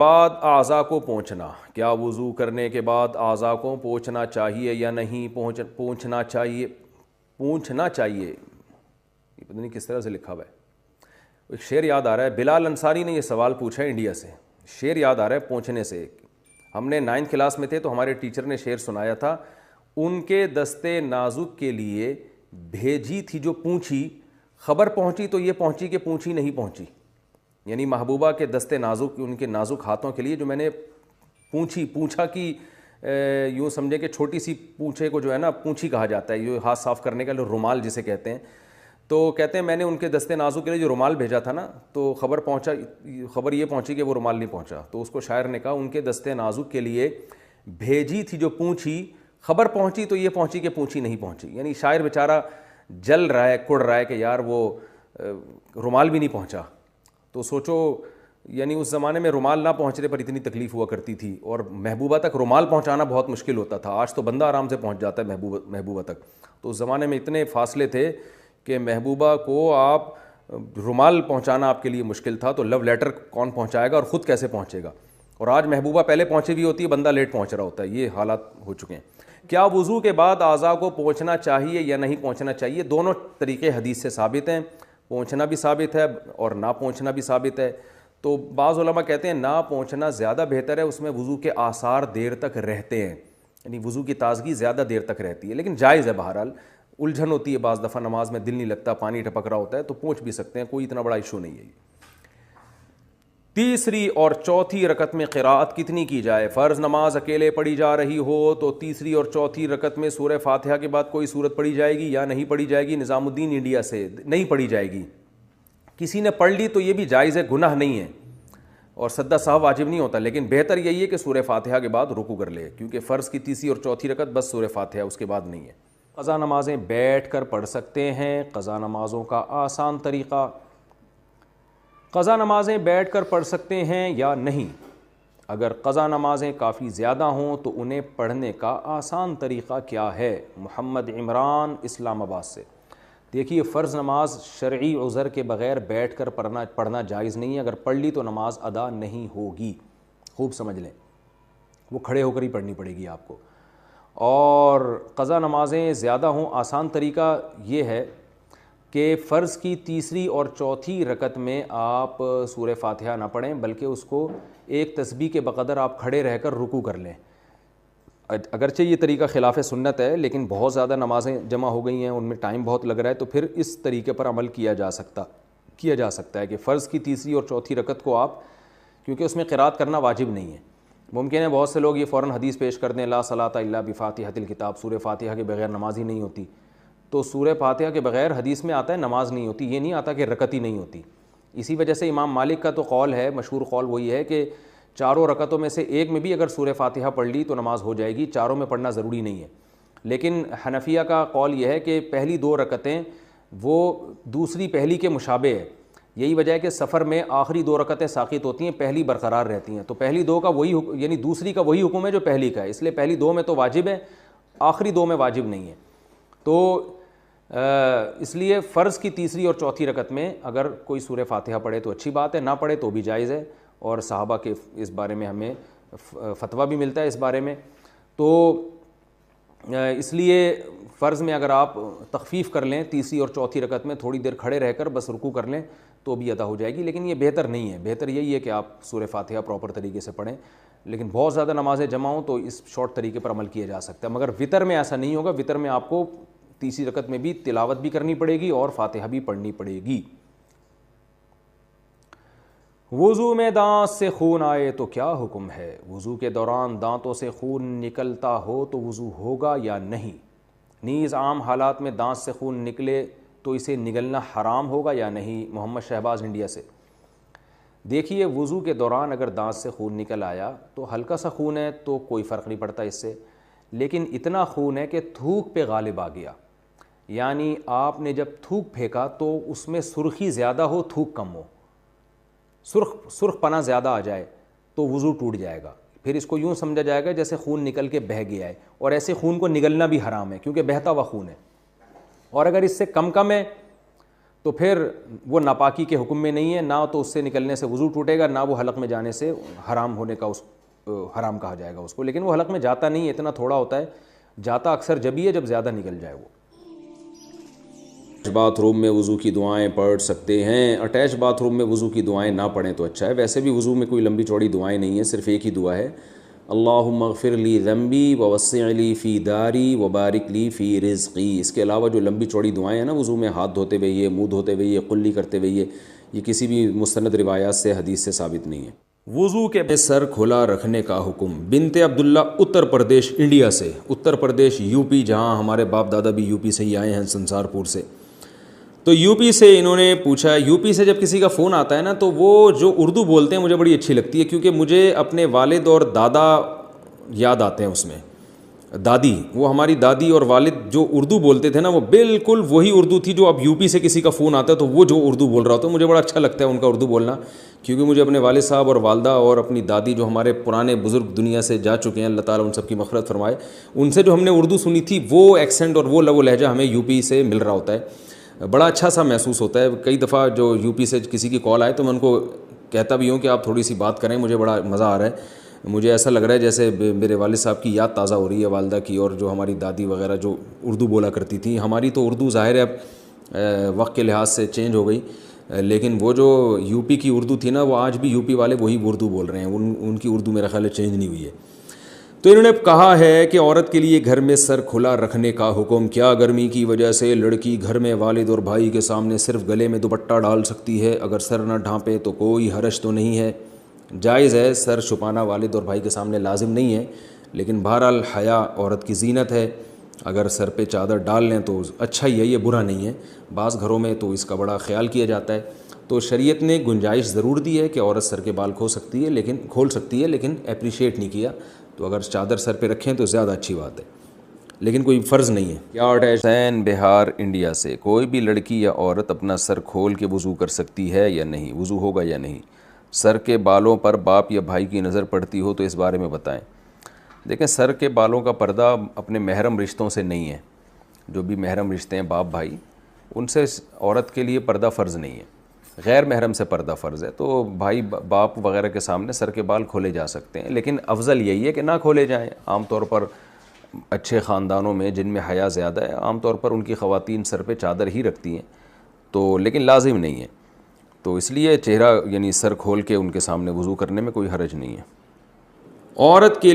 بعد اعضاء کو پوچھنا، کیا وضو کرنے کے بعد اعضاء کو پوچھنا چاہیے یا نہیں؟ پوچھنا چاہیے، پوچھنا چاہیے، یہ پتہ نہیں کس طرح سے لکھا ہوا ہے۔ ایک شعر یاد آ رہا ہے، بلال انصاری نے یہ سوال پوچھا ہے انڈیا سے، شعر یاد آ رہا ہے پوچھنے سے۔ ہم نے 9th کلاس میں تھے تو ہمارے ٹیچر نے شعر سنایا تھا، ان کے دستے نازک کے لیے بھیجی تھی جو پونچھی، خبر پہنچی تو یہ پہنچی کہ پونچھی نہیں پہنچی۔ یعنی محبوبہ کے دستے نازک، ان کے نازک ہاتھوں کے لیے جو میں نے پونچھا کی یوں سمجھے کہ چھوٹی سی پونچھے کو جو ہے نا پونچھی کہا جاتا ہے، یہ ہاتھ صاف کرنے کا رومال جسے کہتے ہیں، تو کہتے ہیں میں نے ان کے دستے نازک کے لیے جو رومال بھیجا تھا نا، تو خبر یہ پہنچی کہ وہ رومال نہیں پہنچا، تو اس کو شاعر نے کہا ان کے دستے نازک کے لیے بھیجی تھی جو پونچھی، خبر پہنچی تو یہ پہنچی کہ پونچھی نہیں پہنچی۔ یعنی شاعر بیچارہ جل رہا ہے، کڑ رہا ہے کہ یار وہ رومال بھی نہیں پہنچا۔ تو سوچو، یعنی اس زمانے میں رومال نہ پہنچنے پر اتنی تکلیف ہوا کرتی تھی، اور محبوبہ تک رومال پہنچانا بہت مشکل ہوتا تھا۔ آج تو بندہ آرام سے پہنچ جاتا ہے محبوبہ تک، تو اس زمانے میں اتنے فاصلے تھے کہ محبوبہ کو آپ رومال پہنچانا آپ کے لیے مشکل تھا، تو لو لیٹر کون پہنچائے گا اور خود کیسے پہنچے گا؟ اور آج محبوبہ پہلے پہنچی ہوئی ہوتی ہے، بندہ لیٹ پہنچ رہا ہوتا ہے، یہ حالات ہو چکے ہیں۔ کیا وضو کے بعد اعضاء کو پوچھنا چاہیے یا نہیں پوچھنا چاہیے؟ دونوں طریقے حدیث سے ثابت ہیں، پوچھنا بھی ثابت ہے اور نہ پوچھنا بھی ثابت ہے۔ تو بعض علماء کہتے ہیں نہ پوچھنا زیادہ بہتر ہے، اس میں وضو کے آثار دیر تک رہتے ہیں، یعنی وضو کی تازگی زیادہ دیر تک رہتی ہے، لیکن جائز ہے۔ بہرحال الجھن ہوتی ہے بعض دفعہ، نماز میں دل نہیں لگتا، پانی ٹپک رہا ہوتا ہے، تو پوچھ بھی سکتے ہیں، کوئی اتنا بڑا ایشو نہیں ہے۔ تیسری اور چوتھی رکعت میں قراءت کتنی کی جائے؟ فرض نماز اکیلے پڑھی جا رہی ہو تو تیسری اور چوتھی رکعت میں سورہ فاتحہ کے بعد کوئی سورت پڑھی جائے گی یا نہیں پڑھی جائے گی؟ نظام الدین انڈیا سے، نہیں پڑھی جائے گی۔ کسی نے پڑھ لی تو یہ بھی جائز ہے، گناہ نہیں ہے، اور سجدہ سہو واجب نہیں ہوتا، لیکن بہتر یہی ہے کہ سورہ فاتحہ کے بعد رکوع کر لے، کیونکہ فرض کی تیسری اور چوتھی رکعت بس سورہ فاتحہ، اس کے بعد نہیں ہے۔ قضا نمازیں بیٹھ کر پڑھ سکتے ہیں؟ قضا نمازوں کا آسان طریقہ۔ قضا نمازیں بیٹھ کر پڑھ سکتے ہیں یا نہیں؟ اگر قضا نمازیں کافی زیادہ ہوں تو انہیں پڑھنے کا آسان طریقہ کیا ہے؟ محمد عمران اسلام آباد سے۔ دیکھیے، فرض نماز شرعی عذر کے بغیر بیٹھ کر پڑھنا جائز نہیں ہے، اگر پڑھ لی تو نماز ادا نہیں ہوگی، خوب سمجھ لیں، وہ کھڑے ہو کر ہی پڑھنی پڑے گی آپ کو۔ اور قضا نمازیں زیادہ ہوں، آسان طریقہ یہ ہے کہ فرض کی تیسری اور چوتھی رکعت میں آپ سورہ فاتحہ نہ پڑھیں، بلکہ اس کو ایک تسبیح کے بقدر آپ کھڑے رہ کر رکوع کر لیں۔ اگرچہ یہ طریقہ خلاف سنت ہے، لیکن بہت زیادہ نمازیں جمع ہو گئی ہیں، ان میں ٹائم بہت لگ رہا ہے، تو پھر اس طریقے پر عمل کیا جا سکتا ہے کہ فرض کی تیسری اور چوتھی رکعت کو آپ، کیونکہ اس میں قرات کرنا واجب نہیں ہے، ممکن ہے بہت سے لوگ یہ فوراً حدیث پیش کر دیں، لا صلاۃ الا بفاتحۃ الکتاب، سورہ فاتحہ کے بغیر نماز ہی نہیں ہوتی۔ تو سورہ فاتحہ کے بغیر حدیث میں آتا ہے نماز نہیں ہوتی، یہ نہیں آتا کہ رکعت ہی نہیں ہوتی۔ اسی وجہ سے امام مالک کا تو قول ہے، مشہور قول وہی ہے کہ چاروں رکعتوں میں سے ایک میں بھی اگر سورہ فاتحہ پڑھ لی تو نماز ہو جائے گی، چاروں میں پڑھنا ضروری نہیں ہے۔ لیکن حنفیہ کا قول یہ ہے کہ پہلی دو رکعتیں وہ دوسری پہلی کے مشابہ ہے، یہی وجہ ہے کہ سفر میں آخری دو رکعتیں ساقط ہوتی ہیں، پہلی برقرار رہتی ہیں، تو پہلی دو کا وہی یعنی دوسری کا وہی حکم ہے جو پہلی کا ہے، اس لیے پہلی دو میں تو واجب ہے، آخری دو میں واجب نہیں ہے۔ تو اس لیے فرض کی تیسری اور چوتھی رکعت میں اگر کوئی سورہ فاتحہ پڑھے تو اچھی بات ہے، نہ پڑھے تو بھی جائز ہے، اور صحابہ کے اس بارے میں ہمیں فتویٰ بھی ملتا ہے اس بارے میں۔ تو اس لیے فرض میں اگر آپ تخفیف کر لیں تیسری اور چوتھی رکعت میں، تھوڑی دیر کھڑے رہ کر بس رکوع کر لیں تو بھی ادا ہو جائے گی، لیکن یہ بہتر نہیں ہے، بہتر یہی ہے کہ آپ سورہ فاتحہ پراپر طریقے سے پڑھیں۔ لیکن بہت زیادہ نمازیں جمع ہوں تو اس شارٹ طریقے پر عمل کیا جا سکتا ہے، مگر وطر میں ایسا نہیں ہوگا، وطر میں آپ کو تیسری رکعت میں بھی تلاوت بھی کرنی پڑے گی اور فاتحہ بھی پڑھنی پڑے گی۔ وضو میں دانت سے خون آئے تو کیا حکم ہے؟ وضو کے دوران دانتوں سے خون نکلتا ہو تو وضو ہوگا یا نہیں؟ نیز عام حالات میں دانت سے خون نکلے تو اسے نگلنا حرام ہوگا یا نہیں؟ محمد شہباز انڈیا سے۔ دیکھیے، وضو کے دوران اگر دانت سے خون نکل آیا تو ہلکا سا خون ہے تو کوئی فرق نہیں پڑتا اس سے، لیکن اتنا خون ہے کہ تھوک پہ غالب آ گیا، یعنی آپ نے جب تھوک پھینکا تو اس میں سرخی زیادہ ہو، تھوک کم ہو، سرخ پنا زیادہ آ جائے تو وضو ٹوٹ جائے گا، پھر اس کو یوں سمجھا جائے گا جیسے خون نکل کے بہہ گیا ہے، اور ایسے خون کو نگلنا بھی حرام ہے کیونکہ بہتا ہوا خون ہے۔ اور اگر اس سے کم ہے تو پھر وہ ناپاکی کے حکم میں نہیں ہے، نہ تو اس سے نکلنے سے وضو ٹوٹے گا، نہ وہ حلق میں جانے سے حرام ہونے کا حرام کہا جائے گا اس کو، لیکن وہ حلق میں جاتا نہیں ہے، اتنا تھوڑا ہوتا ہے، جاتا اکثر جبھی ہے جب زیادہ نکل جائے وہ۔ باتھ روم میں وضو کی دعائیں پڑھ سکتے ہیں؟ اٹیچ باتھ روم میں وضو کی دعائیں نہ پڑھیں تو اچھا ہے، ویسے بھی وضو میں کوئی لمبی چوڑی دعائیں نہیں ہیں، صرف ایک ہی دعا ہے، اللہم اغفر لی ذنبی ووسع لی فی داری وبارک لی فی رزقی۔ اس کے علاوہ جو لمبی چوڑی دعائیں ہیں نا وضو میں، ہاتھ دھوتے ہوئے یہ، منہ دھوتے ہوئے یہ، قلی کرتے ہوئے یہ کسی بھی مستند روایات سے، حدیث سے ثابت نہیں ہے۔ وضو کے سر کھلا رکھنے کا حکم۔ بنت عبداللہ اتر پردیش انڈیا سے، اتر پردیش یو پی، جہاں ہمارے باپ دادا بھی یو پی سے ہی آئے ہیں، سنسار پور سے، تو یو پی سے انہوں نے پوچھا، یو پی سے جب کسی کا فون آتا ہے نا تو وہ جو اردو بولتے ہیں مجھے بڑی اچھی لگتی ہے، کیونکہ مجھے اپنے والد اور دادا یاد آتے ہیں اس میں، دادی، وہ ہماری دادی اور والد جو اردو بولتے تھے نا وہ بالکل وہی اردو تھی جو اب یو پی سے کسی کا فون آتا ہے تو وہ جو اردو بول رہا ہوتا ہے، مجھے بڑا اچھا لگتا ہے ان کا اردو بولنا، کیونکہ مجھے اپنے والد صاحب اور والدہ اور اپنی دادی جو ہمارے پرانے بزرگ دنیا سے جا چکے ہیں، اللہ تعالیٰ ان سب کی مغفرت فرمائے، ان سے جو ہم نے اردو سنی تھی وہ ایکسنٹ اور وہ لہجہ ہمیں یو پی سے مل رہا ہوتا ہے، بڑا اچھا سا محسوس ہوتا ہے۔ کئی دفعہ جو یو پی سے کسی کی کال آئے تو میں ان کو کہتا بھی ہوں کہ آپ تھوڑی سی بات کریں، مجھے بڑا مزہ آ رہا ہے، مجھے ایسا لگ رہا ہے جیسے میرے والد صاحب کی یاد تازہ ہو رہی ہے، والدہ کی، اور جو ہماری دادی وغیرہ جو اردو بولا کرتی تھیں۔ ہماری تو اردو ظاہر ہے اب وقت کے لحاظ سے چینج ہو گئی، لیکن وہ جو یو پی کی اردو تھی نا وہ آج بھی یو پی والے وہی اردو بول رہے ہیں، ان کی اردو میرا خیال ہے چینج نہیں ہوئی ہے۔ تو انہوں نے کہا ہے کہ عورت کے لیے گھر میں سر کھلا رکھنے کا حکم، کیا گرمی کی وجہ سے لڑکی گھر میں والد اور بھائی کے سامنے صرف گلے میں دوپٹہ ڈال سکتی ہے؟ اگر سر نہ ڈھانپے تو کوئی حرج تو نہیں ہے؟ جائز ہے، سر چھپانا والد اور بھائی کے سامنے لازم نہیں ہے، لیکن بہرحال حیا عورت کی زینت ہے، اگر سر پہ چادر ڈال لیں تو اچھا ہی ہے، یہ برا نہیں ہے، بعض گھروں میں تو اس کا بڑا خیال کیا جاتا ہے، تو شریعت نے گنجائش ضرور دی ہے کہ عورت سر کے بال کھول سکتی ہے لیکن اپریشیٹ نہیں کیا، تو اگر چادر سر پہ رکھیں تو زیادہ اچھی بات ہے، لیکن کوئی فرض نہیں ہے۔ کیا حسین بہار انڈیا سے، کوئی بھی لڑکی یا عورت اپنا سر کھول کے وضو کر سکتی ہے یا نہیں، وضو ہوگا یا نہیں؟ سر کے بالوں پر باپ یا بھائی کی نظر پڑتی ہو تو اس بارے میں بتائیں۔ دیکھیں، سر کے بالوں کا پردہ اپنے محرم رشتوں سے نہیں ہے، جو بھی محرم رشتے ہیں باپ بھائی، ان سے عورت کے لیے پردہ فرض نہیں ہے، غیر محرم سے پردہ فرض ہے، تو بھائی باپ وغیرہ کے سامنے سر کے بال کھولے جا سکتے ہیں، لیکن افضل یہی ہے کہ نہ کھولے جائیں۔ عام طور پر اچھے خاندانوں میں جن میں حیا زیادہ ہے، عام طور پر ان کی خواتین سر پہ چادر ہی رکھتی ہیں، تو لیکن لازم نہیں ہے، تو اس لیے چہرہ یعنی سر کھول کے ان کے سامنے وضو کرنے میں کوئی حرج نہیں ہے۔ عورت کے